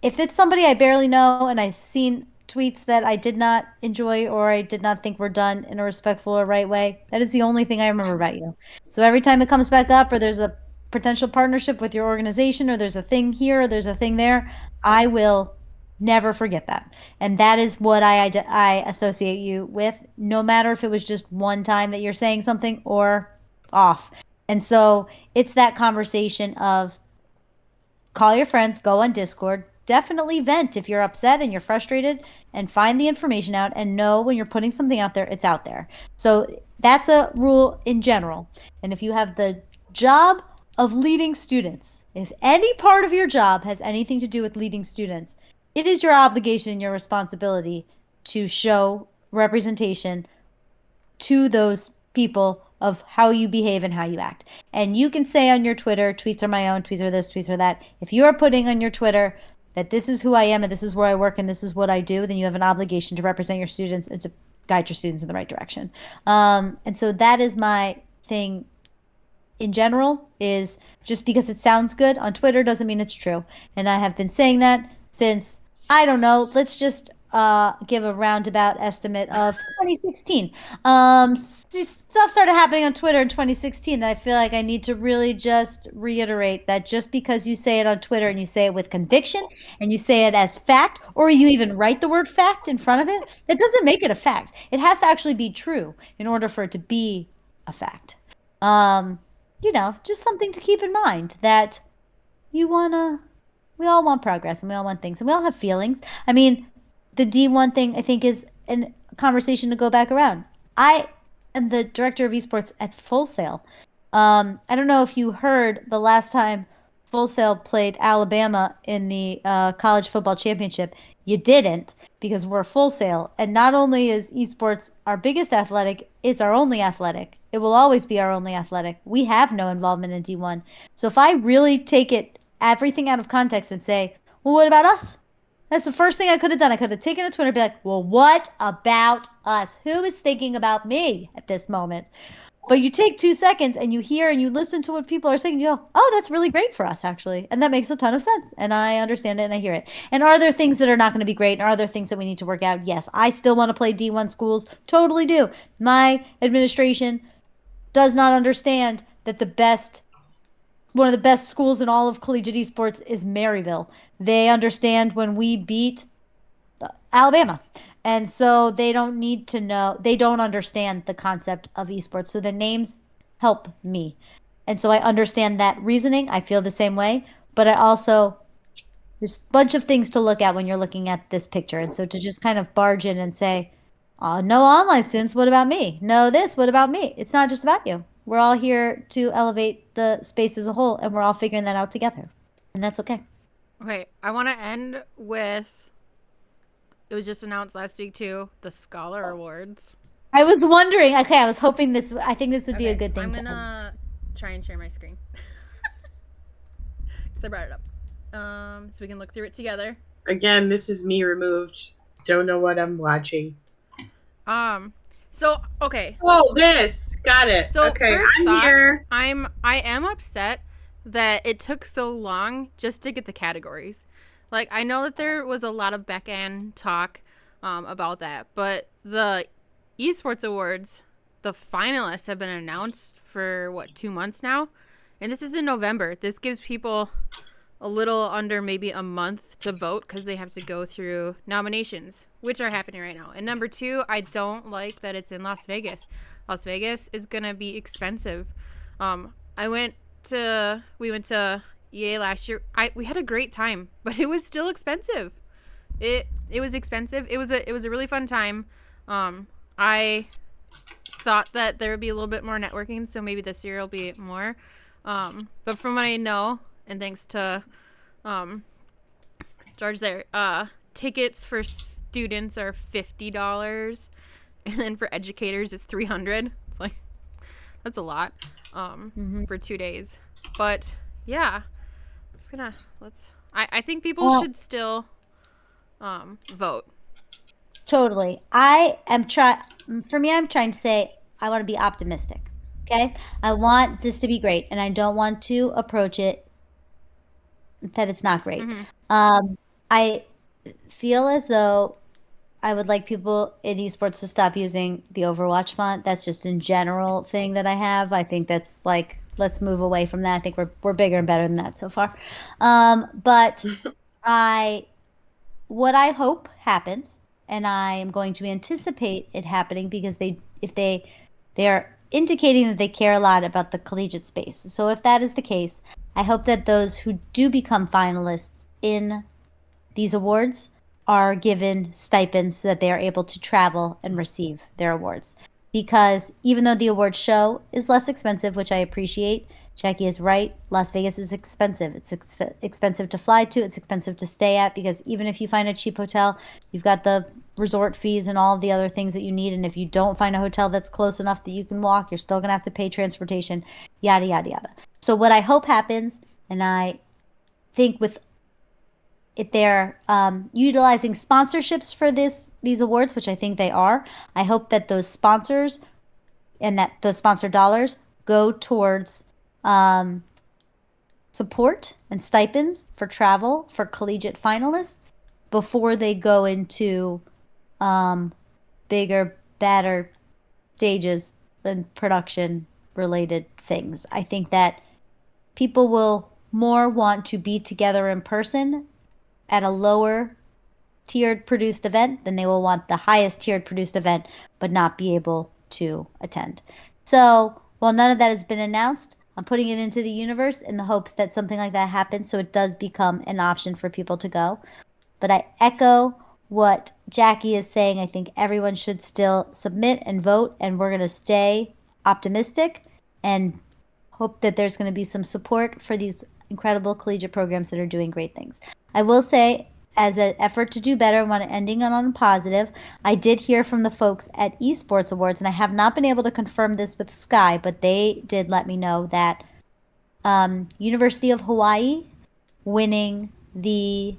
if it's somebody I barely know and I've seen tweets that I did not enjoy or I did not think were done in a respectful or right way, that is the only thing I remember about you. So every time it comes back up or there's a potential partnership with your organization or there's a thing here or there's a thing there, I will never forget that. And that is what I associate you with, no matter if it was just one time that you're saying something or off. And so it's that conversation of call your friends, go on Discord, definitely vent if you're upset and you're frustrated, and find the information out and know when you're putting something out there, it's out there. So that's a rule in general. And if you have the job of leading students, if any part of your job has anything to do with leading students, it is your obligation and your responsibility to show representation to those people of how you behave and how you act. And you can say on your Twitter, tweets are my own, tweets are this, tweets are that. If you are putting on your Twitter that this is who I am and this is where I work and this is what I do, then you have an obligation to represent your students and to guide your students in the right direction. And so that is my thing in general, is just because it sounds good on Twitter doesn't mean it's true. And I have been saying that since, I don't know, let's just give a roundabout estimate of 2016. Stuff started happening on Twitter in 2016 that I feel like I need to really just reiterate that just because you say it on Twitter and you say it with conviction and you say it as fact, or you even write the word fact in front of it, that doesn't make it a fact. It has to actually be true in order for it to be a fact. Just something to keep in mind, that we all want progress and we all want things and we all have feelings. I mean, the D1 thing, I think, is a conversation to go back around. I am the director of esports at Full Sail. I don't know if you heard the last time Full Sail played Alabama in the college football championship. You didn't, because we're Full Sail. And not only is esports our biggest athletic, it's our only athletic. It will always be our only athletic. We have no involvement in D1. So if I really take everything out of context and say, well, what about us? That's the first thing I could have done. I could have taken a Twitter and be like, well, what about us? Who is thinking about me at this moment? But you take 2 seconds and you hear and you listen to what people are saying. You go, oh, that's really great for us, actually. And that makes a ton of sense. And I understand it and I hear it. And are there things that are not going to be great? And are there things that we need to work out? Yes. I still want to play D1 schools. Totally do. My administration does not understand that one of the best schools in all of collegiate esports is Maryville. They understand when we beat Alabama. And so they don't need to know, they don't understand the concept of esports. So the names help me. And so I understand that reasoning. I feel the same way. But I also, there's a bunch of things to look at when you're looking at this picture. And so to just kind of barge in and say, oh, no online students, what about me? No this, what about me? It's not just about you. We're all here to elevate the space as a whole, and we're all figuring that out together. And that's okay. Okay, I want to end with, it was just announced last week too, the Scholar Awards. I was wondering, okay, I was hoping I think this would be a good thing. I'm going to try and share my screen. Because I brought it up. So we can look through it together. Again, this is me removed. Don't know what I'm watching. So, okay. Oh, this. Got it. So, okay, first I'm thoughts, here. I am upset that it took so long just to get the categories. Like, I know that there was a lot of back-end talk about that, but the Esports Awards, the finalists have been announced for, 2 months now? And this is in November. This gives people a little under maybe a month to vote because they have to go through nominations, which are happening right now. And number 2, I don't like that it's in Las Vegas. Las Vegas is going to be expensive. We went to EA last year. We had a great time, but it was still expensive. It was expensive. It was a really fun time. I thought that there would be a little bit more networking, so maybe this year will be more. But from what I know, and thanks to George there, tickets for students are $50, and then for educators it's $300. It's like, that's a lot for 2 days. But yeah, I think people should still vote. Totally. I'm trying to say I want to be optimistic. Okay? I want this to be great, and I don't want to approach it that it's not great. I feel as though I would like people in esports to stop using the Overwatch font. That's just a general thing that I have. I think that's like, let's move away from that. I think we're bigger and better than that so far. But what I hope happens, and I am going to anticipate it happening because they are indicating that they care a lot about the collegiate space. So if that is the case, I hope that those who do become finalists in these awards are given stipends so that they are able to travel and receive their awards. Because even though the award show is less expensive, which I appreciate, Jackie is right. Las Vegas is expensive. It's expensive to fly to. It's expensive to stay at, because even if you find a cheap hotel, you've got the resort fees and all of the other things that you need. And if you don't find a hotel that's close enough that you can walk, you're still going to have to pay transportation, yada, yada, yada. So what I hope happens, and I think with if they're utilizing sponsorships for these awards, which I think they are, I hope that those sponsors and that those sponsor dollars go towards support and stipends for travel for collegiate finalists before they go into bigger, badder stages and production related things. I think that people will more want to be together in person at a lower tiered produced event than they will want the highest tiered produced event but not be able to attend. So while none of that has been announced, I'm putting it into the universe in the hopes that something like that happens so it does become an option for people to go. But I echo what Jackie is saying. I think everyone should still submit and vote, and we're going to stay optimistic and hope that there's going to be some support for these incredible collegiate programs that are doing great things. I will say, as an effort to do better, I want to ending on a positive. I did hear from the folks at Esports Awards, and I have not been able to confirm this with Sky, but they did let me know that University of Hawaii winning the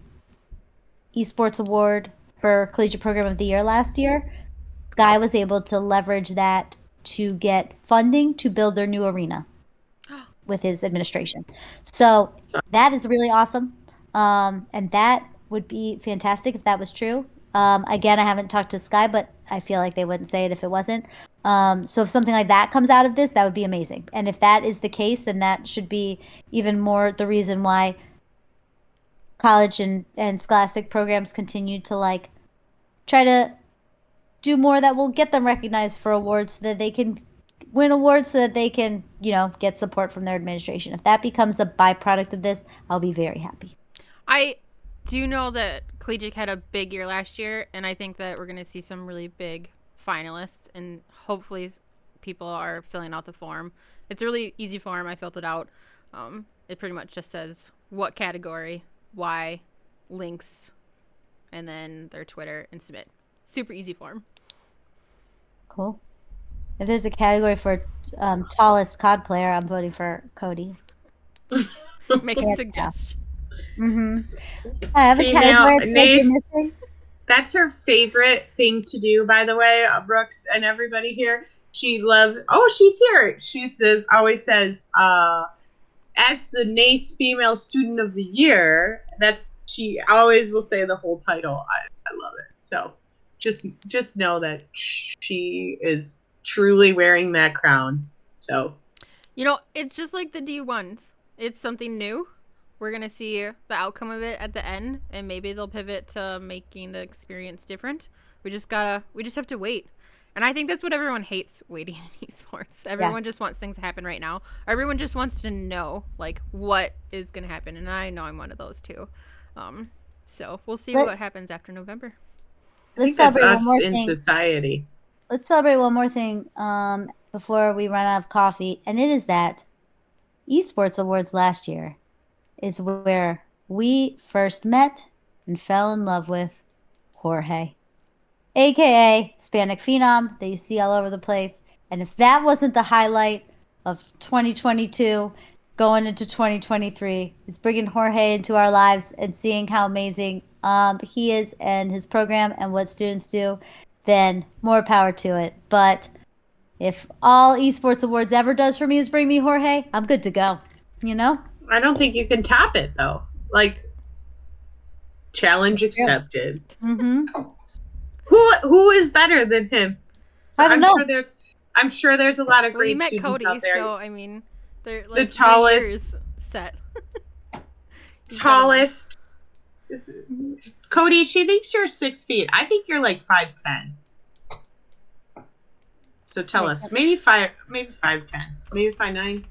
Esports Award for Collegiate Program of the Year last year, Sky was able to leverage that to get funding to build their new arena with his administration. So that is really awesome. And that would be fantastic if that was true. Again, I haven't talked to Sky, but I feel like they wouldn't say it if it wasn't. So if something like that comes out of this, that would be amazing. And if that is the case, then that should be even more the reason why college and scholastic programs continue to like try to do more that will get them recognized for awards so that they can win awards so that they can, get support from their administration. If that becomes a byproduct of this, I'll be very happy. I do know that Collegiate had a big year last year, and I think that we're going to see some really big finalists, and hopefully people are filling out the form. It's a really easy form. I filled it out. It pretty much just says what category, why, links, and then their Twitter, and submit. Super easy form. Cool. If there's a category for tallest COD player, I'm voting for Cody. Make a suggestion. I have a category Nace, missing. That's her favorite thing to do, by the way, Brooks and everybody here. She loves. Oh, she's here. She always says, as the NACE Female Student of the Year. She always will say the whole title. I love it. So just know that she is truly wearing that crown. So it's just like the D1s. It's something new. We're going to see the outcome of it at the end, and maybe they'll pivot to making the experience different. We just have to wait. And I think that's what everyone hates, waiting in esports. Everyone just wants things to happen right now. Everyone just wants to know, what is going to happen. And I know I'm one of those too. So we'll see what happens after November. Let's celebrate one more thing in society. Let's celebrate one more thing before we run out of coffee. And it is that Esports Awards last year is where we first met and fell in love with Jorge, aka Hispanic Phenom that you see all over the place. And if that wasn't the highlight of 2022 going into 2023, is bringing Jorge into our lives and seeing how amazing he is and his program and what students do, then more power to it. But if all Esports Awards ever does for me is bring me Jorge, I'm good to go. I don't think you can top it though. Challenge accepted. Who is better than him? So I don't know. I'm sure there's a lot of great you met students Cody, out there. So I mean, they're the tallest set. Tallest. Cody, she thinks you're 6 feet. I think you're 5'10". So tell us, maybe 5'10", maybe 5'9".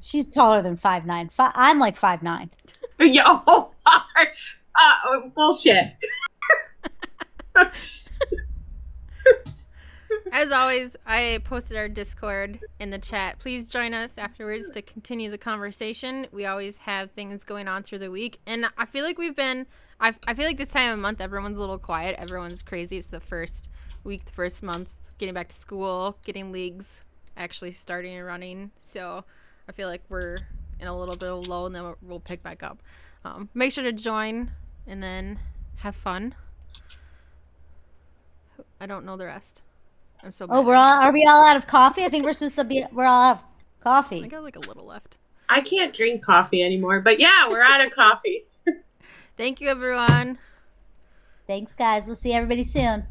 She's taller than 5'9". I'm 5'9". Yo, bullshit. As always, I posted our Discord in the chat. Please join us afterwards to continue the conversation. We always have things going on through the week. And I feel like I feel like this time of month, everyone's a little quiet. Everyone's crazy. It's the first week, the first month, getting back to school, getting leagues actually starting and running. So I feel like we're in a little bit of lull, and then we'll pick back up. Make sure to join and then have fun. I don't know the rest. I'm so bad. Oh, are we all out of coffee? I think we're supposed to be. We're all out of coffee. I got like a little left. I can't drink coffee anymore, but yeah, we're out of coffee. Thank you, everyone. Thanks, guys. We'll see everybody soon.